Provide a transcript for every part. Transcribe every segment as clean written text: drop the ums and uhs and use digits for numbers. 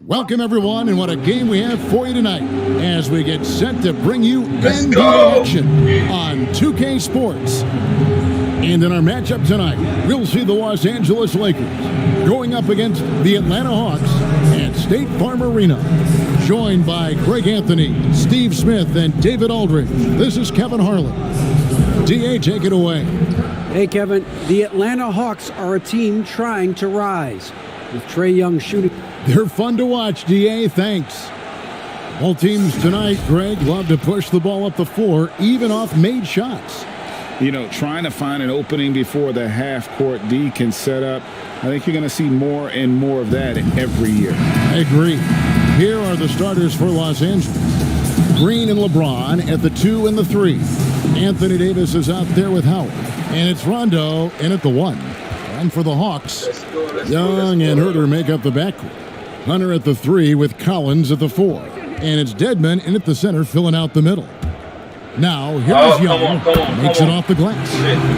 Welcome, everyone, and what a game we have for you tonight as we get set to bring you NBA action on 2K Sports. And in our matchup tonight, we'll see the Los Angeles Lakers going up against the Atlanta Hawks at State Farm Arena. Joined by Greg Anthony, Steve Smith, and David Aldridge. This is Kevin Harlan. DA, take it away. Hey, Kevin. The Atlanta Hawks are a team trying to rise, with Trae Young shooting. They're fun to watch, DA. Thanks. Both teams tonight, Greg, love to push the ball up the floor, even off made shots. You know, trying to find an opening before the half-court D can set up. I think you're going to see more and more of that every year. I agree. Here are the starters for Los Angeles. Green and LeBron at the 2 and the 3. Anthony Davis is out there with Howard. And it's Rondo in at the 1. And for the Hawks, Young and Herter make up the backcourt. Hunter at the 3 with Collins at the 4. And it's Dedmon in at the center filling out the middle. Now, here's Young, makes it off the glass.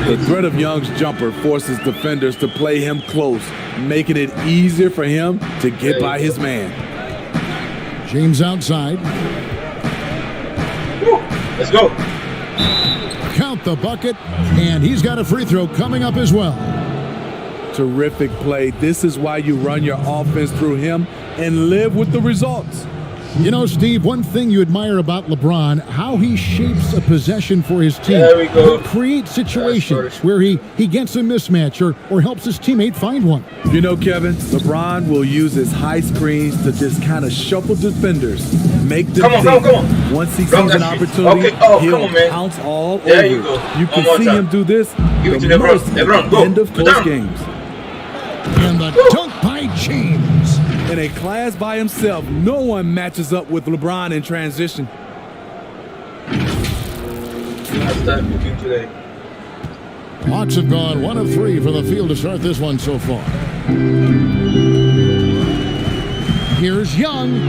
The threat of Young's jumper forces defenders to play him close, making it easier for him to get by his man. James outside. Let's go. Count the bucket, and he's got a free throw coming up as well. Terrific play. This is why you run your offense through him and live with the results. You know, Steve, one thing you admire about LeBron, how he shapes a possession for his team. There we go. He creates situations where he gets a mismatch or helps his teammate find one. You know, Kevin, LeBron will use his high screens to just kind of shuffle defenders, make them Come on. Once he sees an opportunity, he'll pounce all over. There you go. You can see him do this Give it to the LeBron. LeBron, go. end of Go close down. games. And the dunk by James. In a class by himself, no one matches up with LeBron in transition. Last time looking today. Hawks have gone 1 of 3 from the field to start this one so far. Here's Young.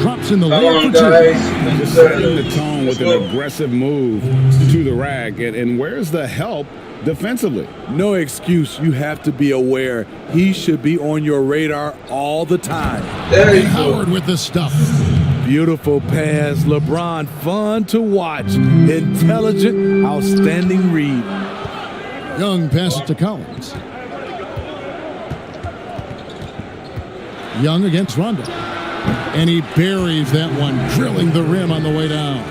Drops in the Come layup on, for 2. guys. Just setting the tone with an aggressive move to the rack. And where's the help defensively? No excuse. You have to be aware. He should be on your radar all the time. There you go. Howard with the stuff. Beautiful pass. LeBron, fun to watch. Intelligent, outstanding read. Young passes to Collins. Young against Rondo. And he buries that one, drilling the rim on the way down.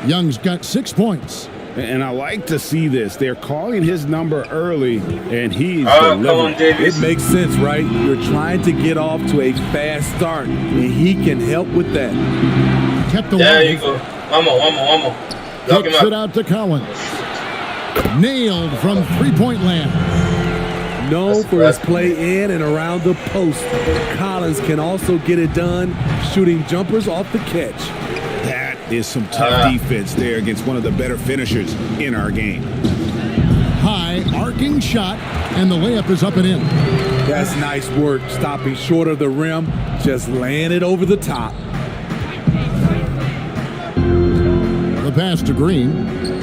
Young's got 6 points. And I like to see this. They're calling his number early, and he's Come on, delivering. Davis. It makes sense, right? You're trying to get off to a fast start, and he can help with that. Kept the There line. you go. One more. Lock Kicks him it up. out to Collins. Nailed from three-point land. Known for his play in and around the post, Collins can also get it done shooting jumpers off the catch. That is some tough defense there against one of the better finishers in our game. High arcing shot, and the layup is up and in. That's nice work, stopping short of the rim, just laying it over the top. The pass to Green.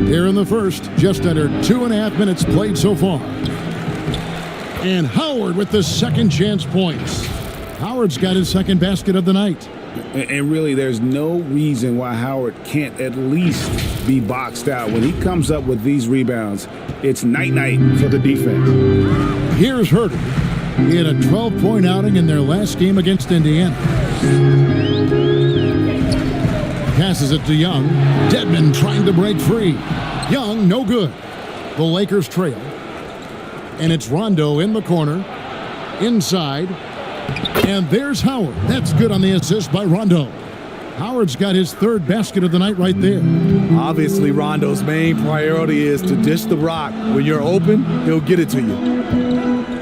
Here in the first, just under 2.5 minutes played so far. And Howard with the second chance points. Howard's got his second basket of the night. And really, there's no reason why Howard can't at least be boxed out. When he comes up with these rebounds, it's night-night for the defense. Here's Herter. He had a 12-point outing in their last game against Indiana. Passes it to Young. Dedmon trying to break free. Young, no good. The Lakers trail. And it's Rondo in the corner. Inside. And there's Howard. That's good on the assist by Rondo. Howard's got his third basket of the night right there. Obviously, Rondo's main priority is to dish the rock. When you're open, he'll get it to you.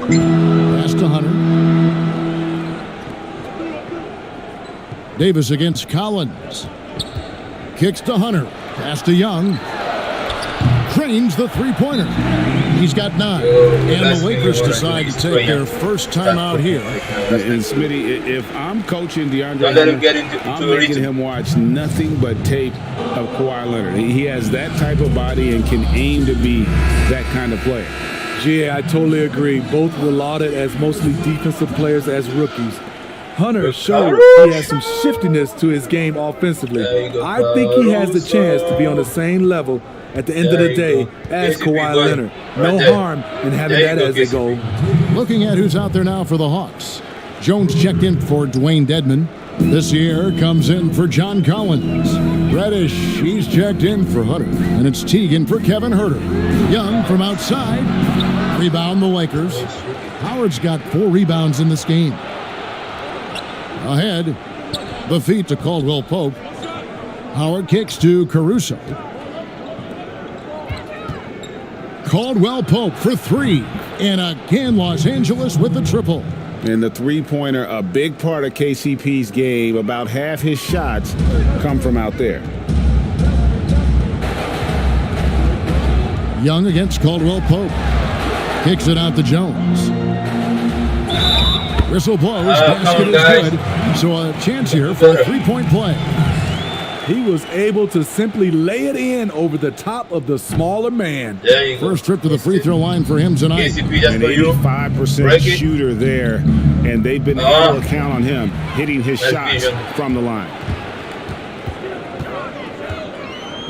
Pass to Hunter. Davis against Collins. Kicks to Hunter. Pass to Young. Trains the three-pointer. He's got 9. And the Lakers decide to take their first time out here. And Smitty, if I'm coaching DeAndre, Don't let him get into I'm a making rhythm. him watch nothing but tape of Kawhi Leonard. He has that type of body and can aim to be that kind of player. Yeah, I totally agree. Both were lauded as mostly defensive players as rookies. Hunter showed he has some shiftiness to his game offensively. There you go, I think he has the chance to be on the same level at the end of There the you day go. as KCP Kawhi going Leonard. right No there. harm in having There you that go, as a goal. Looking at who's out there now for the Hawks. Jones checked in for Dwayne Dedman. This year comes in for John Collins. Reddish, he's checked in for Hunter. And it's Teagan for Kevin Huerter. Young from outside. Rebound the Lakers. Howard's got 4 rebounds in this game. Ahead, the feed to Caldwell Pope. Howard kicks to Caruso. Caldwell Pope for 3. And again, Los Angeles with the triple. And the three-pointer, a big part of KCP's game. About half his shots come from out there. Young against Caldwell Pope. Kicks it out to Jones. Whistle blows. Come Basket on, is guys. good. So a chance here for a 3-point play. He was able to simply lay it in over the top of the smaller man. There you go. First trip to the free throw line for him tonight. KCP, that's An for you. 85% Break it. shooter there, and they've been able to count on him hitting his That's shots good. from the line.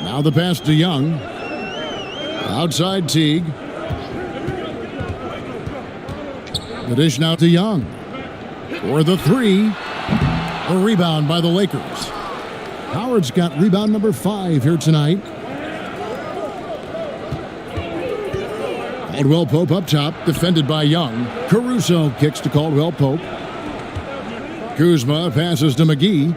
Now the pass to Young. Outside Teague. The dish now to Young. For the 3. A rebound by the Lakers. Howard's got rebound number 5 here tonight. Caldwell Pope up top, defended by Young. Caruso kicks to Caldwell Pope. Kuzma passes to McGee.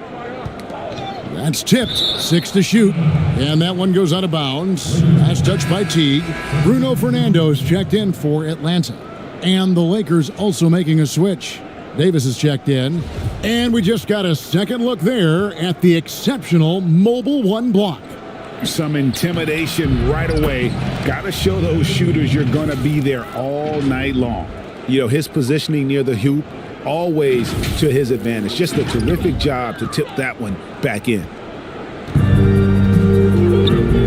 That's tipped. 6 to shoot. And that one goes out of bounds. That's touched by Teague. Bruno Fernando's checked in for Atlanta. And the Lakers also making a switch. Davis is checked in. And we just got a second look there at the exceptional Mobile 1 block. Some intimidation right away. Got to show those shooters you're going to be there all night long. You know, his positioning near the hoop, always to his advantage. Just a terrific job to tip that one back in.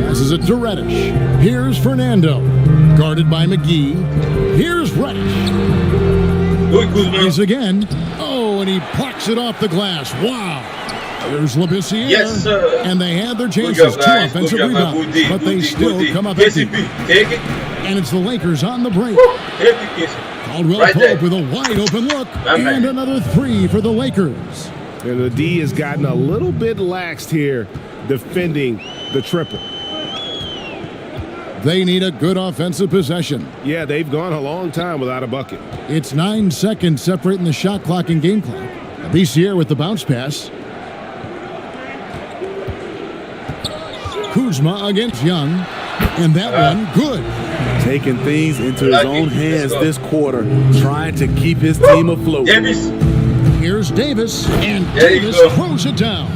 Passes it to Reddish. Here's Fernando. Guarded by McGee. Here's Reddish. Good, Kuzma. He's again. Oh, and he plucks it off the glass. Wow. There's Labissiere. Yes, sir. And they had their Good chances. job, guys. 2 Good offensive job, man. rebounds. Good D, But good they D, still good D. come up empty. KCP, take it. And it's the Lakers on the break. Take it, KCP. Caldwell Right Pope there. with a wide open look. Man. And another 3 for the Lakers. And the D has gotten a little bit laxed here defending the triple. They need a good offensive possession. Yeah, they've gone a long time without a bucket. It's 9 seconds separating the shot clock and game clock. Labissiere with the bounce pass. Kuzma against Young. And that one, good. Taking things into his Like own it. hands Let's go. this quarter, trying to keep his team afloat. Davis. Here's Davis. And There you Davis go. throws it down.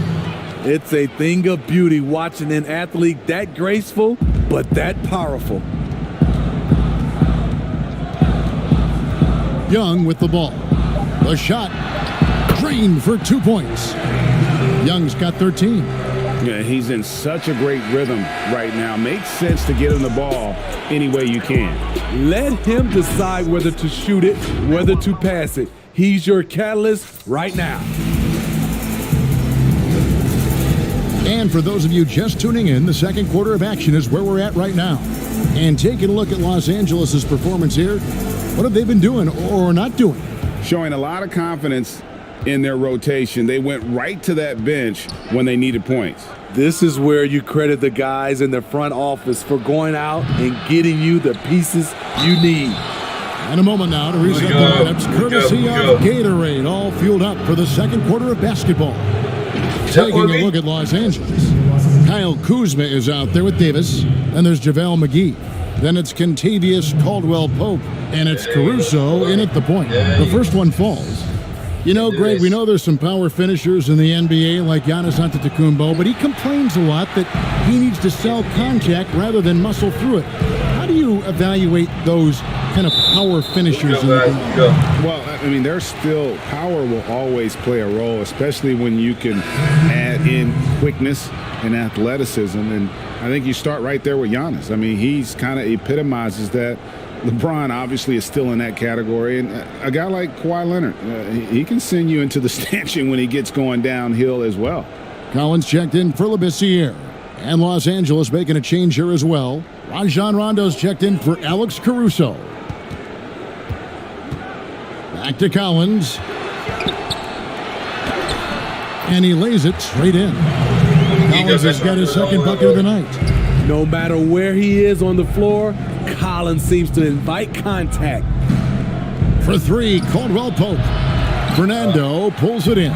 It's a thing of beauty watching an athlete that graceful, but that powerful. Young with the ball. The shot. Drained for 2 points. Young's got 13. Yeah, he's in such a great rhythm right now. Makes sense to get him the ball any way you can. Let him decide whether to shoot it, whether to pass it. He's your catalyst right now. And for those of you just tuning in, the second quarter of action is where we're at right now. And taking a look at Los Angeles' performance here, what have they been doing or not doing? Showing a lot of confidence in their rotation. They went right to that bench when they needed points. This is where you credit the guys in the front office for going out and getting you the pieces you need. And a moment now to reset the job. lineups, Good courtesy job. of Gatorade, all fueled up for the second quarter of basketball. Taking a look at Los Angeles. Kyle Kuzma is out there with Davis. Then there's JaVale McGee. Then it's Kentavious Caldwell Pope. And it's Caruso in at the point. The first one falls. You know, Greg, we know there's some power finishers in the NBA like Giannis Antetokounmpo, but he complains a lot that he needs to sell contact rather than muscle through it. How do you evaluate those kind of power finishers in the game? Well, I mean, there's still power will always play a role, especially when you can add in quickness and athleticism. And I think you start right there with Giannis. I mean, he's kind of epitomizes that LeBron obviously is still in that category, and a guy like Kawhi Leonard, he can send you into the stanchion when he gets going downhill as well. Collins checked in for Labissiere. And Los Angeles making a change here as well. Rajon Rondo's checked in for Alex Caruso. Back to Collins. And he lays it straight in. Collins has got his second bucket of the night. No matter where he is on the floor, Collins seems to invite contact. For three, Caldwell Pope. Fernando pulls it in.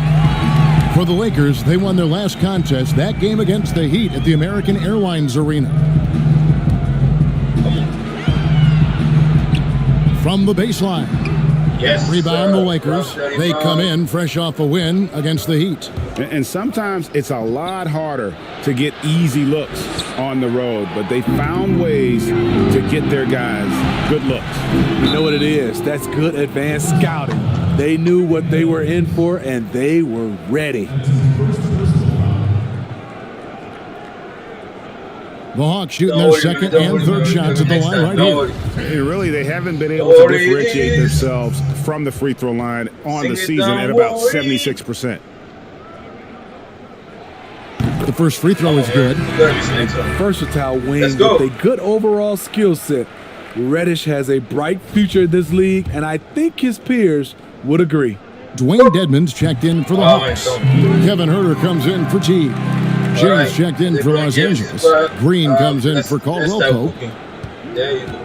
For the Lakers, they won their last contest, that game against the Heat at the American Airlines Arena. From the baseline. Yes. Rebound the Lakers. They come in fresh off a win against the Heat. And sometimes it's a lot harder to get easy looks on the road, but they found ways to get their guys good looks. You know what it is? That's good advanced scouting. They knew what they were in for, and they were ready. The Hawks shooting their second and third shots at the line right here. Really, they haven't been able to differentiate themselves from the free throw line on the season at about 76%. The first free throw is good. Versatile wing Let's go. with a good overall skill set. Reddish has a bright future in this league, and I think his peers would agree. Dwayne Dedmon's checked in for the Hawks. Kevin Huerter comes in for Teague. James checked in for Los Angeles. Green comes in for Caldwell Pope. There you go.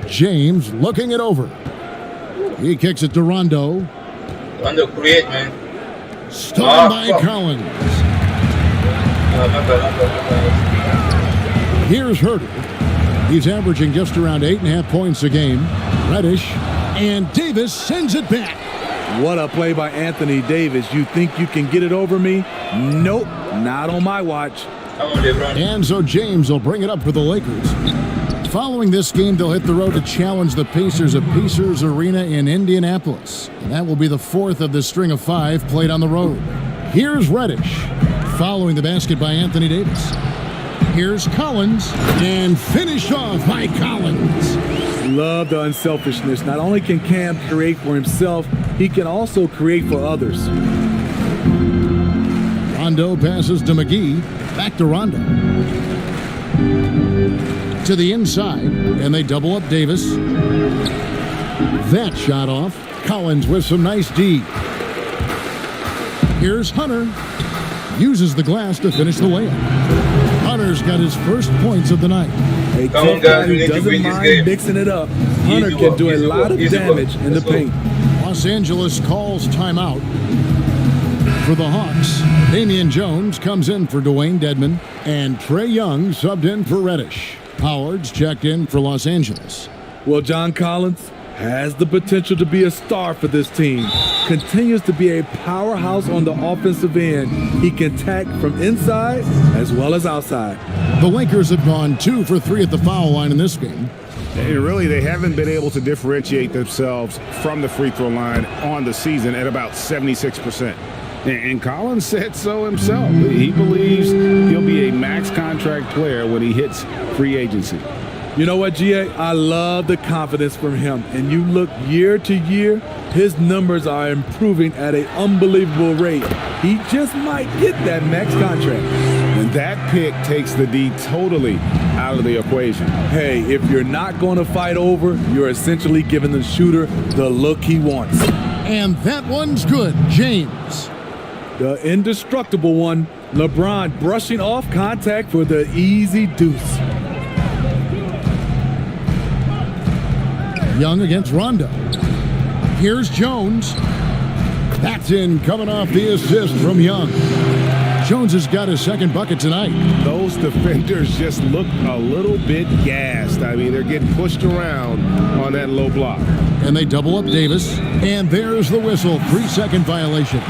James looking it over. He kicks it to Rondo. Rondo create, man. Stolen by Collins. My bad. Here's Huerter. He's averaging just around 8.5 points a game. Reddish and Davis sends it back. What a play by Anthony Davis. You think you can get it over me? Nope, not on my watch. Come on, LeBron. And so James will bring it up for the Lakers. Following this game, they'll hit the road to challenge the Pacers at Pacers Arena in Indianapolis. And that will be the fourth of the string of 5 played on the road. Here's Reddish, following the basket by Anthony Davis. Here's Collins, and finished off by Collins. Love the unselfishness. Not only can Cam create for himself, he can also create for others. Rondo passes to McGee. Back to Rondo. To the inside, and they double up Davis. That shot off. Collins with some nice D. Here's Hunter. Uses the glass to finish the layup. Hunter's got his first points of the night. A Come on, tough guys, guy we who need to doesn't win this mind game. mixing it up. Hunter Easy can work, do a easy lot work, of easy damage work. in the Let's go. paint. Los Angeles calls timeout. For the Hawks, Damian Jones comes in for Dwayne Dedmon, and Trae Young subbed in for Reddish. Howard's checked in for Los Angeles. Well, John Collins has the potential to be a star for this team. Continues to be a powerhouse on the offensive end. He can attack from inside as well as outside. The Lakers have gone 2 for 3 at the foul line in this game. And really, they haven't been able to differentiate themselves from the free throw line on the season at about 76%. And Collins said so himself. He believes he'll be a max contract player when he hits free agency. You know what, GA? I love the confidence from him. And you look year to year, his numbers are improving at an unbelievable rate. He just might get that max contract. And that pick takes the D totally out of the equation. Hey, if you're not going to fight over, you're essentially giving the shooter the look he wants. And that one's good. James. The indestructible one, LeBron brushing off contact for the easy deuce. Young against Rondo. Here's Jones. That's in, coming off the assist from Young. Jones has got his second bucket tonight. Those defenders just look a little bit gassed. I mean, they're getting pushed around on that low block. And they double up Davis. And there's the whistle. 3-second violation.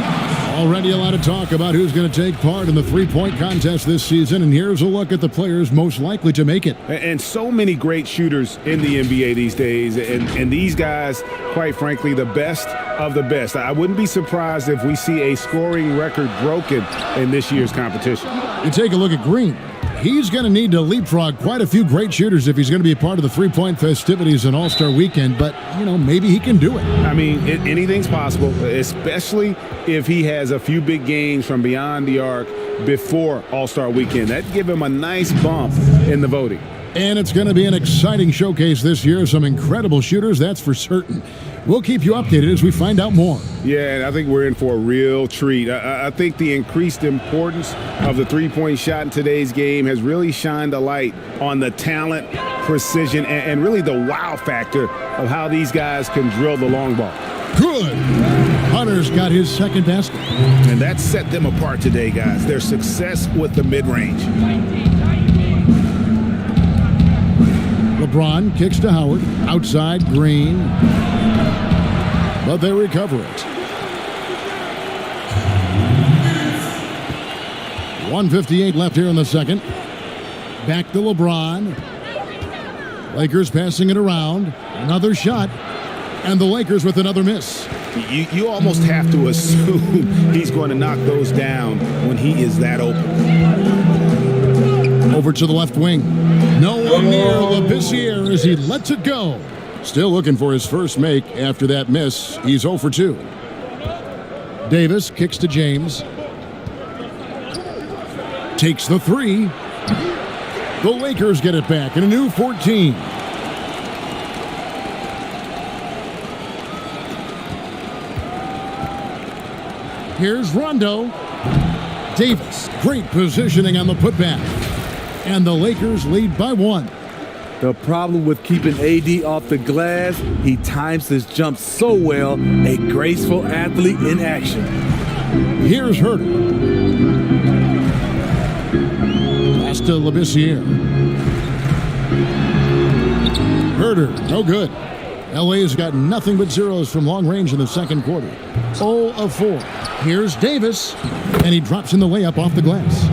Already a lot of talk about who's going to take part in the three-point contest this season. And here's a look at the players most likely to make it. And so many great shooters in the NBA these days. And these guys, quite frankly, the best of the best. I wouldn't be surprised if we see a scoring record broken in this year's competition. You take a look at Green. He's going to need to leapfrog quite a few great shooters if he's going to be a part of the three-point festivities in All-Star Weekend, but, maybe he can do it. I mean, anything's possible, especially if he has a few big games from beyond the arc before All-Star Weekend. That'd give him a nice bump in the voting. And it's going to be an exciting showcase this year. Some incredible shooters, that's for certain. We'll keep you updated as we find out more. Yeah, and I think we're in for a real treat. I think the increased importance of the three-point shot in today's game has really shined a light on the talent, precision, and really the wow factor of how these guys can drill the long ball. Good. Hunter's got his second basket. And that set them apart today, guys. Their success with the mid-range. LeBron kicks to Howard. Outside, Green. But they recover it. 1:58 left here in the second. Back to LeBron. Lakers passing it around. Another shot. And the Lakers with another miss. You almost have to assume he's going to knock those down when he is that open. Over to the left wing. No one near Labissiere as he lets it go. Still looking for his first make after that miss. He's 0 for 2. Davis kicks to James. Takes the three. The Lakers get it back in a new 14. Here's Rondo. Davis, great positioning on the putback. And the Lakers lead by 1. The problem with keeping AD off the glass, he times his jump so well, a graceful athlete in action. Here's Herter. Pass to Labissiere. Herter, no good. LA's got nothing but zeros from long range in the second quarter. 0 of 4. Here's Davis, and he drops in the layup off the glass.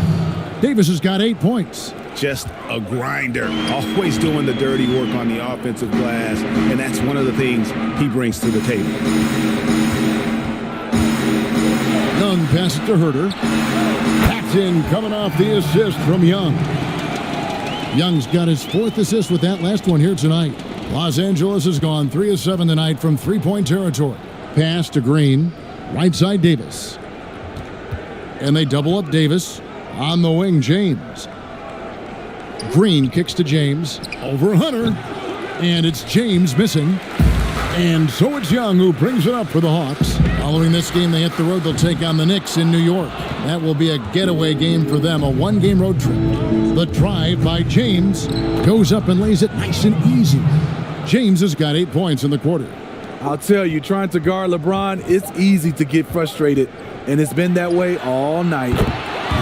Davis has got 8 points. Just a grinder, always doing the dirty work on the offensive glass, and that's one of the things he brings to the table. Young passes to Herter. Paxton coming off the assist from Young. Young's got his 4th assist with that last one here tonight. Los Angeles has gone 3 of 7 tonight from three-point territory. Pass to Green. Right side Davis. And they double up Davis. On the wing, James. Green kicks to James. Over Hunter. And it's James missing. And so it's Young who brings it up for the Hawks. Following this game, they hit the road. They'll take on the Knicks in New York. That will be a getaway game for them, a one-game road trip. The drive by James goes up and lays it nice and easy. James has got 8 points in the quarter. I'll tell you, trying to guard LeBron, it's easy to get frustrated, and it's been that way all night.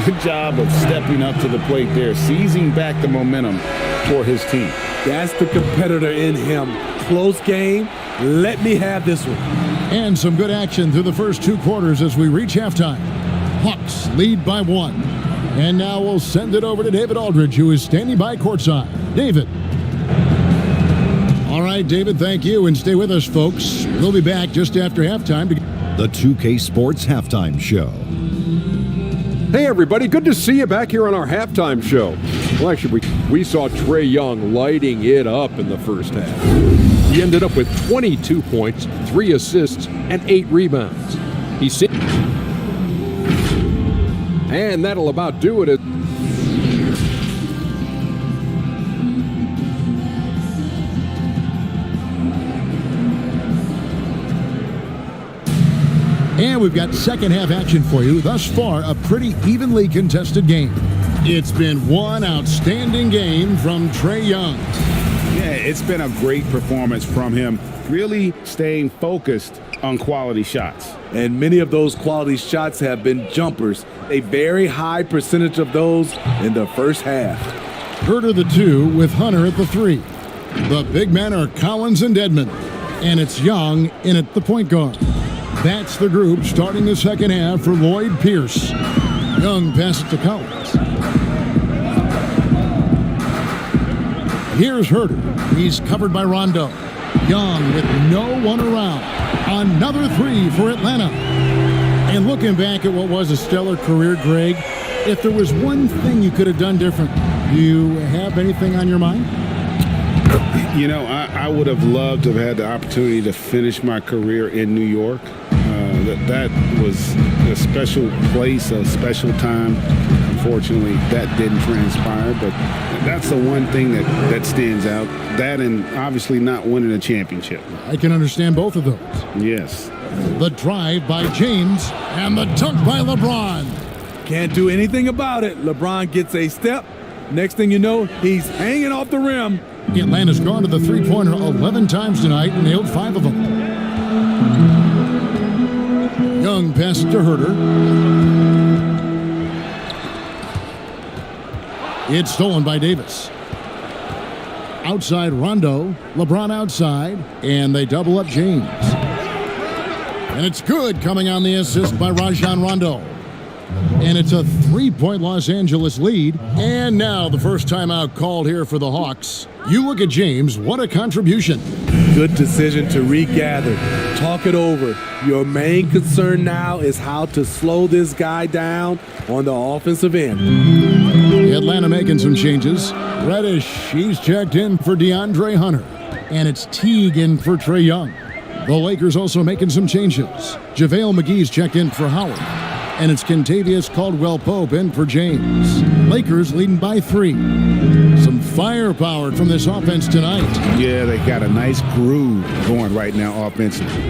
Good job of stepping up to the plate there, seizing back the momentum for his team. That's the competitor in him. Close game. Let me have this one. And some good action through the first 2 quarters as we reach halftime. Hawks lead by 1. And now we'll send it over to David Aldridge, who is standing by courtside. David. All right, David, thank you. And stay with us, folks. We'll be back just after halftime. The 2K Sports Halftime Show. Hey, everybody. Good to see you back here on our halftime show. Well, actually, we saw Trae Young lighting it up in the first half. He ended up with 22 points, 3 assists, and 8 rebounds. And that'll about do it. And we've got second half action for you. Thus far, a pretty evenly contested game. It's been one outstanding game from Trae Young. Yeah, it's been a great performance from him, really staying focused on quality shots. And many of those quality shots have been jumpers. A very high percentage of those in the first half. Herter the 2 with Hunter at the 3. The big men are Collins and Dedmon. And it's Young in at the point guard. That's the group starting the second half for Lloyd Pierce. Young passes to Collins. Here's Herter. He's covered by Rondo. Young with no one around. Another 3 for Atlanta. And looking back at what was a stellar career, Greg, if there was one thing you could have done different, Do you have anything on your mind? You know, I would have loved to have had the opportunity to finish my career in New York. That was a special place, a special time. Unfortunately, that didn't transpire, but that's the one thing that stands out. That and obviously not winning a championship. I can understand both of those. Yes. The drive by James and the dunk by LeBron. Can't do anything about it. LeBron gets a step. Next thing you know, he's hanging off the rim. Atlanta's gone to the three-pointer 11 times tonight and nailed 5 of them. Young passes to Herter. It's stolen by Davis. Outside Rondo. LeBron outside. And they double up James. And it's good, coming on the assist by Rajon Rondo. And it's a 3-point Los Angeles lead. And now the first timeout called here for the Hawks. You look at James, what a contribution. Good decision to regather. Talk it over. Your main concern now is how to slow this guy down on the offensive end. Atlanta making some changes. Reddish, he's checked in for DeAndre Hunter. And it's Teague in for Trae Young. The Lakers also making some changes. JaVale McGee's checked in for Howard. And it's Kentavious Caldwell-Pope in for James. Lakers leading by 3. Some firepower from this offense tonight. Yeah, they got a nice groove going right now offensively.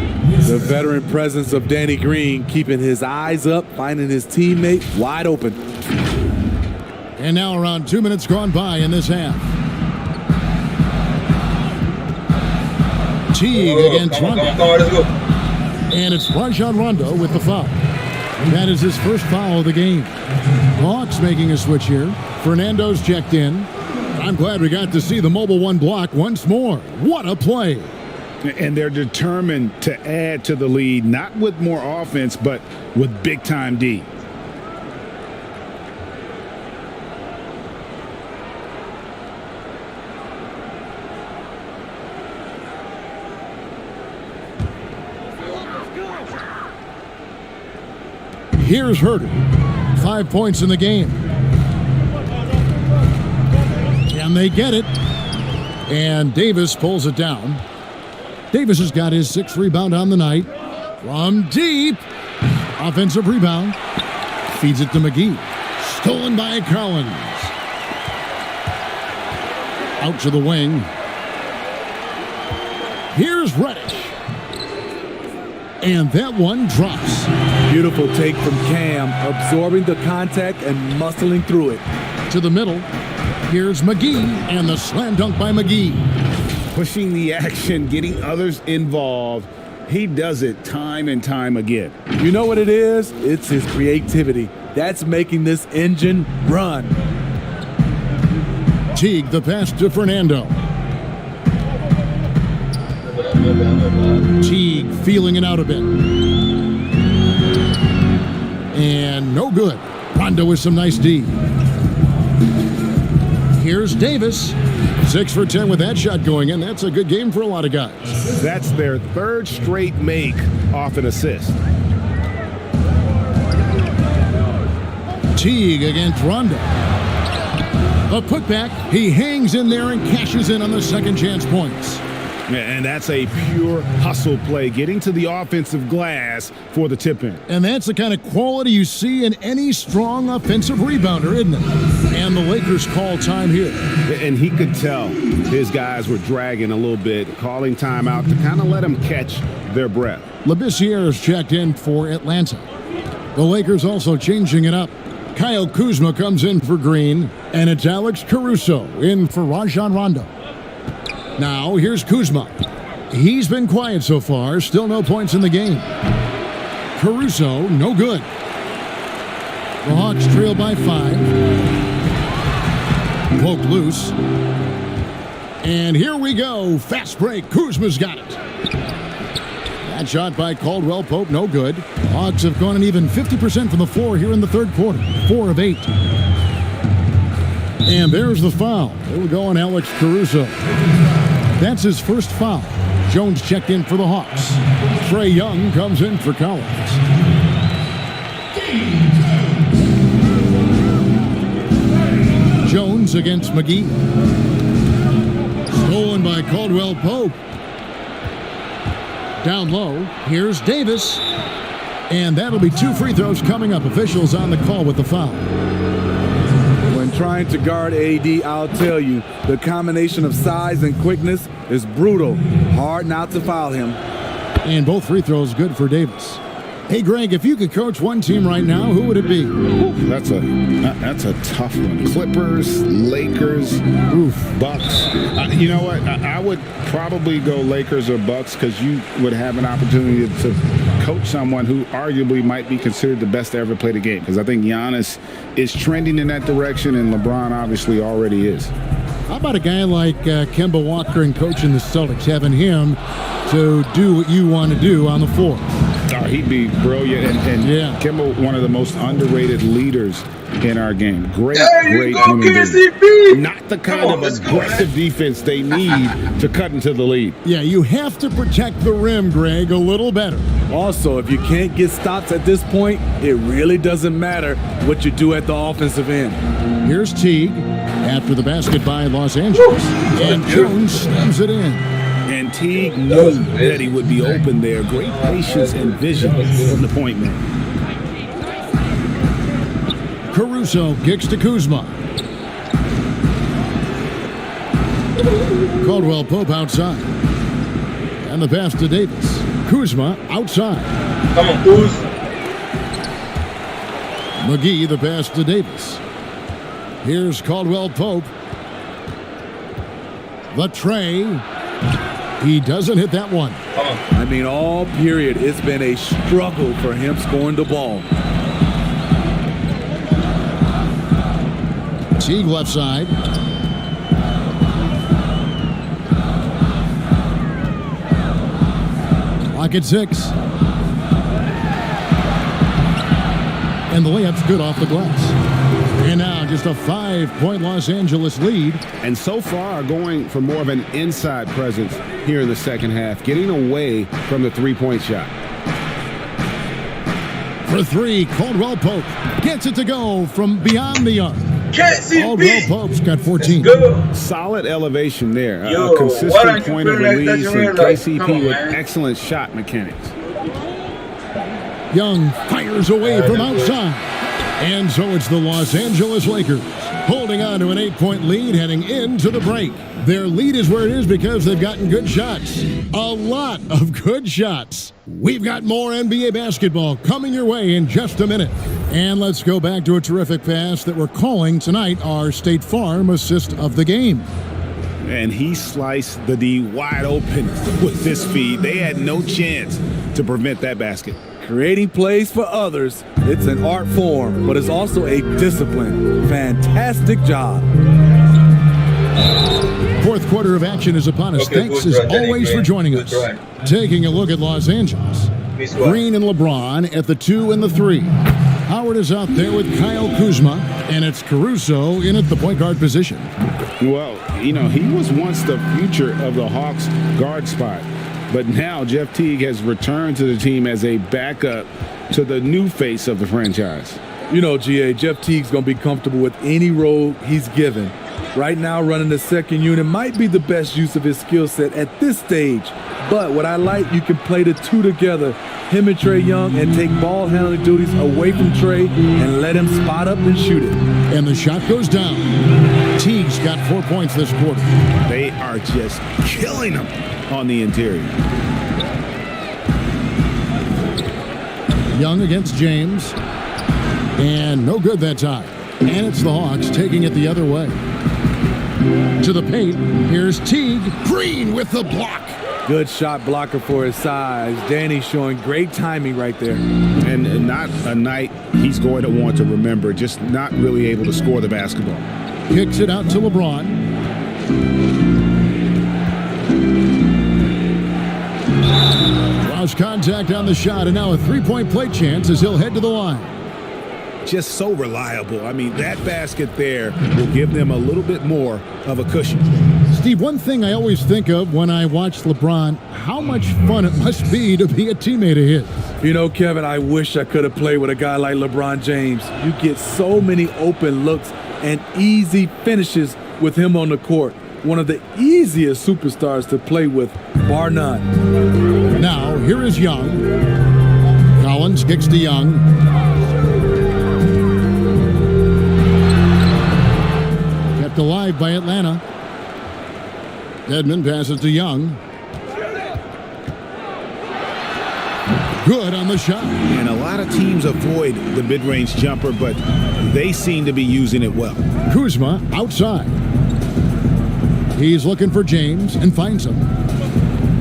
The veteran presence of Danny Green keeping his eyes up, finding his teammate wide open. And now around 2 minutes gone by in this half. Teague against Rondo. Come on, let's go. And it's Rajon Rondo with the foul. That is his first foul of the game. Hawks making a switch here. Fernando's checked in. I'm glad we got to see the mobile one block once more. What a play. And they're determined to add to the lead, not with more offense, but with big-time D. Here's Herter. 5 points in the game. And they get it. And Davis pulls it down. Davis has got his 6th rebound on the night. From deep. Offensive rebound. Feeds it to McGee. Stolen by Collins. Out to the wing. Here's Reddish. And that one drops. Beautiful take from Cam, absorbing the contact and muscling through it. To the middle. Here's McGee, and the slam dunk by McGee. Pushing the action, getting others involved. He does it time and time again. You know what it is? It's his creativity. That's making this engine run. Teague, the pass to Fernando. Teague feeling it out a bit. And no good. Rondo with some nice D. Here's Davis. 6 for 10 with that shot going in. That's a good game for a lot of guys. That's their 3rd straight make off an assist. Teague against Rondo. A putback. He hangs in there and cashes in on the second chance points. And that's a pure hustle play, getting to the offensive glass for the tip-in. And that's the kind of quality you see in any strong offensive rebounder, isn't it? And the Lakers call time here. And he could tell his guys were dragging a little bit, calling timeout to kind of let them catch their breath. Labissiere is checked in for Atlanta. The Lakers also changing it up. Kyle Kuzma comes in for Green, and it's Alex Caruso in for Rajon Rondo. Now, here's Kuzma. He's been quiet so far. Still no points in the game. Caruso, no good. The Hawks trail by 5. Poked loose. And here we go. Fast break. Kuzma's got it. That shot by Caldwell-Pope, no good. Hawks have gone an even 50% from the floor here in the 3rd quarter. 4 of 8. And there's the foul. It'll go on Alex Caruso. That's his first foul. Jones checked in for the Hawks. Trae Young comes in for Collins. Jones Davis against McGee. Stolen by Caldwell Pope. Down low, here's Davis. And that'll be 2 free throws coming up. Officials on the call with the foul. When trying to guard AD, I'll tell you, the combination of size and quickness is brutal. Hard not to foul him. And both free throws good for Davis. Hey, Greg, if you could coach one team right now, who would it be? That's a tough one. Clippers, Lakers, Bucks. You know what? I would probably go Lakers or Bucks because you would have an opportunity to coach someone who arguably might be considered the best to ever play the game. Because I think Giannis is trending in that direction, and LeBron obviously already is. How about a guy like Kemba Walker and coaching the Celtics, having him to do what you want to do on the floor? He'd be brilliant, and yeah. Kemba, one of the most underrated leaders in our game. Great go, human being. KCP! Not the kind of aggressive defense they need to cut into the lead. Yeah, you have to protect the rim, Greg, a little better. Also, if you can't get stops at this point, it really doesn't matter what you do at the offensive end. Here's Teague after the basket by Los Angeles. And Jones slams it in. And Teague knew that he would be open there. Great patience and vision from the point man. Caruso kicks to Kuzma. Caldwell Pope outside. And the pass to Davis. Kuzma outside. Come on, Kuz. McGee, the pass to Davis. Here's Caldwell Pope. The tray. He doesn't hit that one. I mean, all period, it's been a struggle for him scoring the ball. Teague left side. Clock at 6. And the layup's good off the glass. And now just a 5-point Los Angeles lead. And so far going for more of an inside presence here in the second half, getting away from the three-point shot. For 3, Caldwell Pope gets it to go from beyond the arc. KCP! Caldwell Pope's got 14. Good. Solid elevation there. Yo, A why consistent don't you point of put it like release, that? and Like, KCP come on, with man. excellent shot mechanics. Young fires away from outside. And so it's the Los Angeles Lakers holding on to an 8-point lead heading into the break. Their lead is where it is because they've gotten good shots. A lot of good shots. We've got more NBA basketball coming your way in just a minute. And let's go back to a terrific pass that we're calling tonight our State Farm assist of the game. And he sliced the D wide open with this speed. They had no chance to prevent that basket. Creating plays for others, it's an art form, but it's also a discipline. Fantastic job. Fourth quarter of action is upon us. Okay, Thanks good as try, Danny always for Green. joining Good us. try. Taking a look at Los Angeles. Miss one. Green and LeBron at the 2 and the 3. Howard is out there with Kyle Kuzma, and it's Caruso in at the point guard position. Well, you know, he was once the future of the Hawks guard spot. But now Jeff Teague has returned to the team as a backup to the new face of the franchise. You know, GA, Jeff Teague's going to be comfortable with any role he's given. Right now, running the second unit might be the best use of his skill set at this stage. But what I like, you can play the two together, him and Trae Young, and take ball handling duties away from Trae and let him spot up and shoot it. And the shot goes down. Teague's got 4 points this quarter. They are just killing them on the interior. Young against James. And no good that time. And it's the Hawks taking it the other way. To the paint, here's Teague. Green with the block. Good shot blocker for his size. Danny showing great timing right there. And not a night he's going to want to remember, just not really able to score the basketball. Kicks it out to LeBron. Draws contact on the shot, and now a three-point play chance as he'll head to the line. Just so reliable. I mean, that basket there will give them a little bit more of a cushion. Steve, one thing I always think of when I watch LeBron, how much fun it must be to be a teammate of his. You know, Kevin, I wish I could have played with a guy like LeBron James. You get so many open looks and easy finishes with him on the court. One of the easiest superstars to play with, bar none. Now, here is Young. Collins kicks to Young. Kept alive by Atlanta. Dedmon passes to Young. Good on the shot. And a lot of teams avoid the mid-range jumper, but they seem to be using it well. Kuzma outside. He's looking for James and finds him.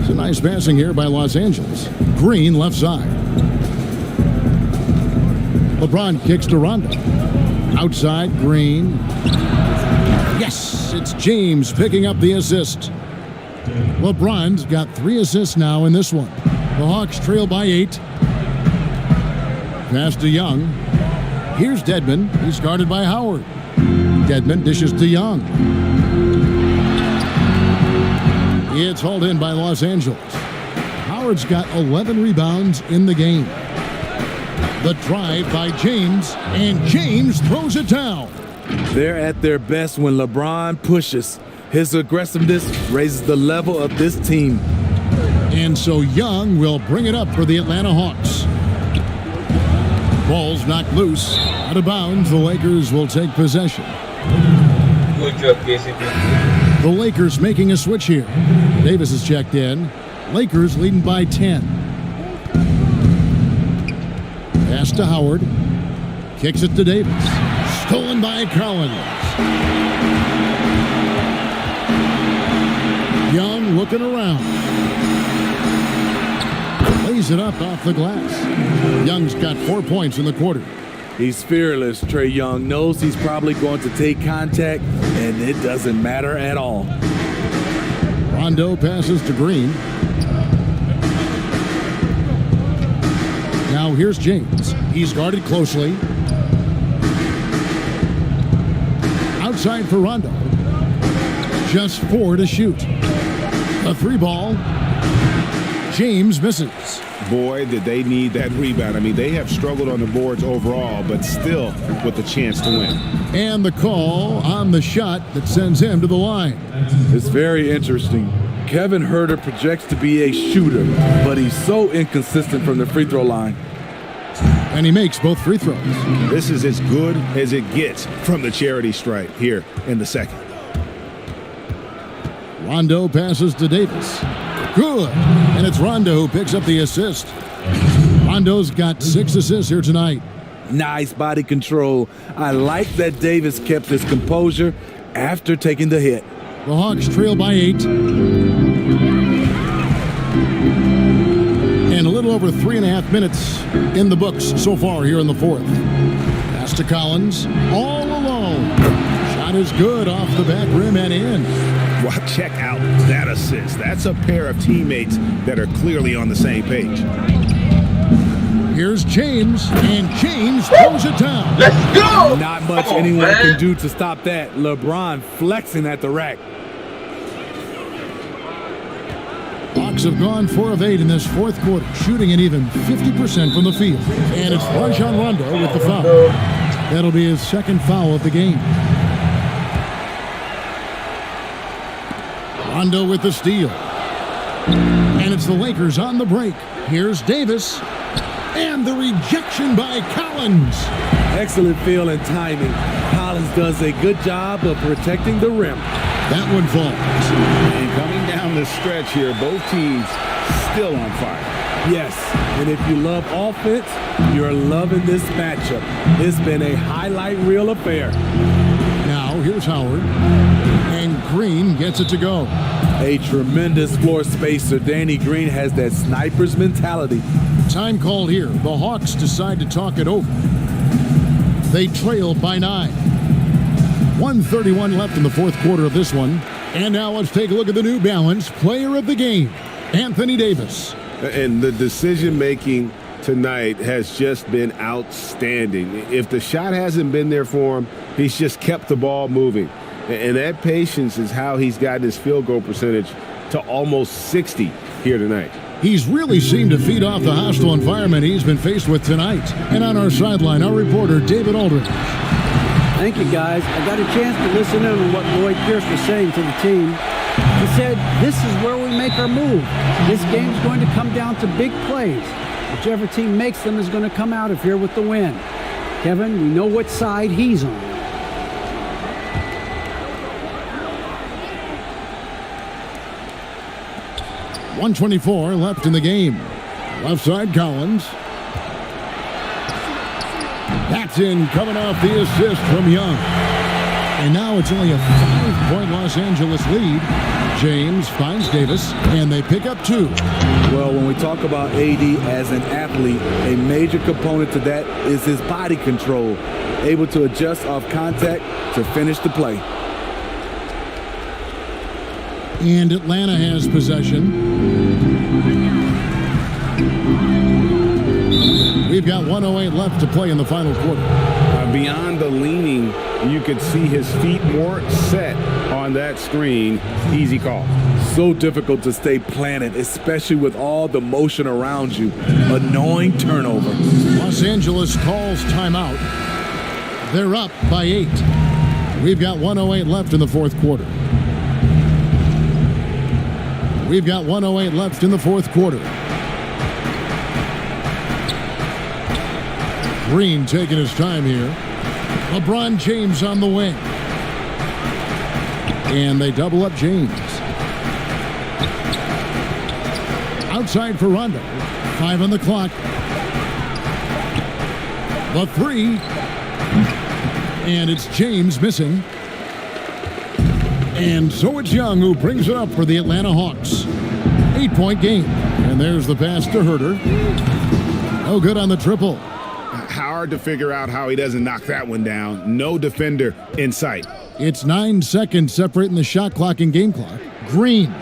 It's a nice passing here by Los Angeles. Green left side. LeBron kicks to Rondo. Outside, Green. Yes, it's James picking up the assist. LeBron's got 3 assists now in this one. The Hawks trail by 8. Pass to Young. Here's Dedmon. He's guarded by Howard. Dedmon dishes to Young. It's hauled in by Los Angeles. Howard's got 11 rebounds in the game. The drive by James, and James throws it down. They're at their best when LeBron pushes. His aggressiveness raises the level of this team. And so Young will bring it up for the Atlanta Hawks. Ball's knocked loose. Out of bounds, the Lakers will take possession. Good job, KCP. The Lakers making a switch here. Davis is checked in. Lakers leading by 10. Pass to Howard. Kicks it to Davis. Stolen by Collins. Young looking around. Lays it up off the glass. Young's got 4 points in the quarter. He's fearless. Trae Young knows he's probably going to take contact, and it doesn't matter at all. Rondo passes to Green. Now here's James. He's guarded closely. Outside for Rondo. Just 4 to shoot. A 3 ball. James misses. Boy, did they need that rebound. I mean, they have struggled on the boards overall, but still with a chance to win. And the call on the shot that sends him to the line. It's very interesting. Kevin Huerter projects to be a shooter, but he's so inconsistent from the free throw line. And he makes both free throws. This is as good as it gets from the charity stripe here in the second. Rondo passes to Davis. Good. And it's Rondo who picks up the assist. Rondo's got 6 assists here tonight. Nice body control. I like that Davis kept his composure after taking the hit. The Hawks trail by 8. And a little over 3.5 minutes in the books so far here in the fourth. Pass to Collins. All alone. Shot is good off the back rim and in. Well, check out that assist. That's a pair of teammates that are clearly on the same page. Here's James, and James throws it down. Let's go! Not much Come on, anyone man. can do to stop that. LeBron flexing at the rack. Hawks have gone 4 of 8 in this fourth quarter, shooting an even 50% from the field. And it's Rajon Rondo with the foul. That'll be his second foul of the game. Rondo with the steal. And it's the Lakers on the break. Here's Davis. And the rejection by Collins. Excellent feel and timing. Collins does a good job of protecting the rim. That one falls. And coming down the stretch here, both teams still on fire. Yes, and if you love offense, you're loving this matchup. It's been a highlight reel affair. Now here's Howard. And Green gets it to go. A tremendous floor spacer. Danny Green has that sniper's mentality. Time called here. The Hawks decide to talk it over. They trail by 9. 1:31 left in the fourth quarter of this one. And now let's take a look at the New Balance player of the game, Anthony Davis. And the decision-making tonight has just been outstanding. If the shot hasn't been there for him, he's just kept the ball moving. And that patience is how he's gotten his field goal percentage to almost 60 here tonight. He's really seemed to feed off the hostile environment he's been faced with tonight. And on our sideline, our reporter, David Aldridge. Thank you, guys. I got a chance to listen in on what Lloyd Pierce was saying to the team. He said, this is where we make our move. This game's going to come down to big plays. Whichever team makes them is going to come out of here with the win. Kevin, we know what side he's on. .124 left in the game. Left side, Collins. That's in, coming off the assist from Young. And now it's only a 5-point Los Angeles lead. James finds Davis, and they pick up 2. Well, when we talk about AD as an athlete, a major component to that is his body control, able to adjust off contact to finish the play. And Atlanta has possession. We've got 1:08 left to play in the final quarter. Beyond the leaning, you could see his feet more set on that screen. Easy call. So difficult to stay planted, especially with all the motion around you. Annoying turnover. Los Angeles calls timeout. They're up by 8. We've got 1:08 left in the fourth quarter. We've got 1:08 left in the fourth quarter. Green taking his time here. LeBron James on the wing. And they double up James. Outside for Rondo. 5 on the clock. The 3. And it's James missing. And so it's Young who brings it up for the Atlanta Hawks. 8-point game. And there's the pass to Herter. No good on the triple. Hard to figure out how he doesn't knock that one down. No defender in sight. It's 9 seconds separating the shot clock and game clock. Green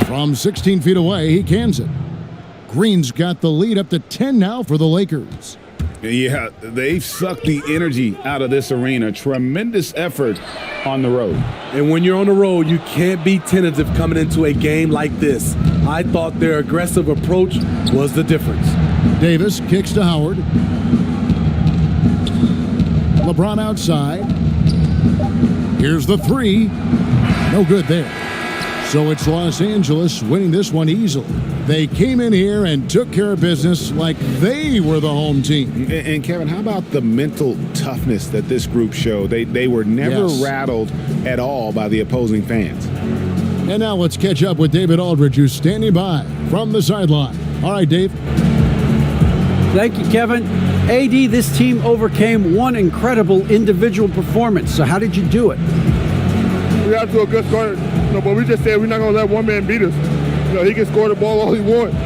from 16 feet away. He cans it. Green's got the lead up to 10 now for the Lakers. Yeah, they've sucked the energy out of this arena. Tremendous effort on the road. And when you're on the road, you can't be tentative coming into a game like this. I thought their aggressive approach was the difference. Davis kicks to Howard. LeBron outside. Here's the 3. No good there. So it's Los Angeles winning this one easily. They came in here and took care of business like they were the home team. And Kevin, how about the mental toughness that this group showed? They were never rattled at all by the opposing fans. And now let's catch up with David Aldridge, who's standing by from the sideline. All right, Dave. Thank you, Kevin. AD, this team overcame one incredible individual performance. So how did you do it? We got to a good start, but we just said we're not going to let one man beat us. He can score the ball all he wants,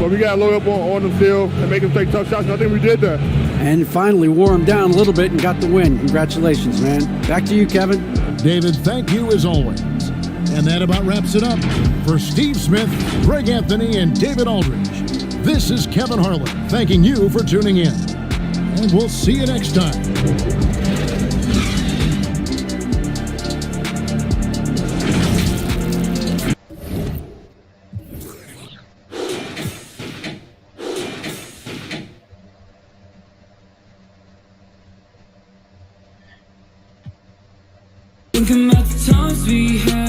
but we got to load up on the field and make him take tough shots, and I think we did that. And finally wore him down a little bit and got the win. Congratulations, man. Back to you, Kevin. David, thank you as always. And that about wraps it up. For Steve Smith, Greg Anthony, and David Aldridge, this is Kevin Harlan thanking you for tuning in. And we'll see you next time. Thinking about the times we had.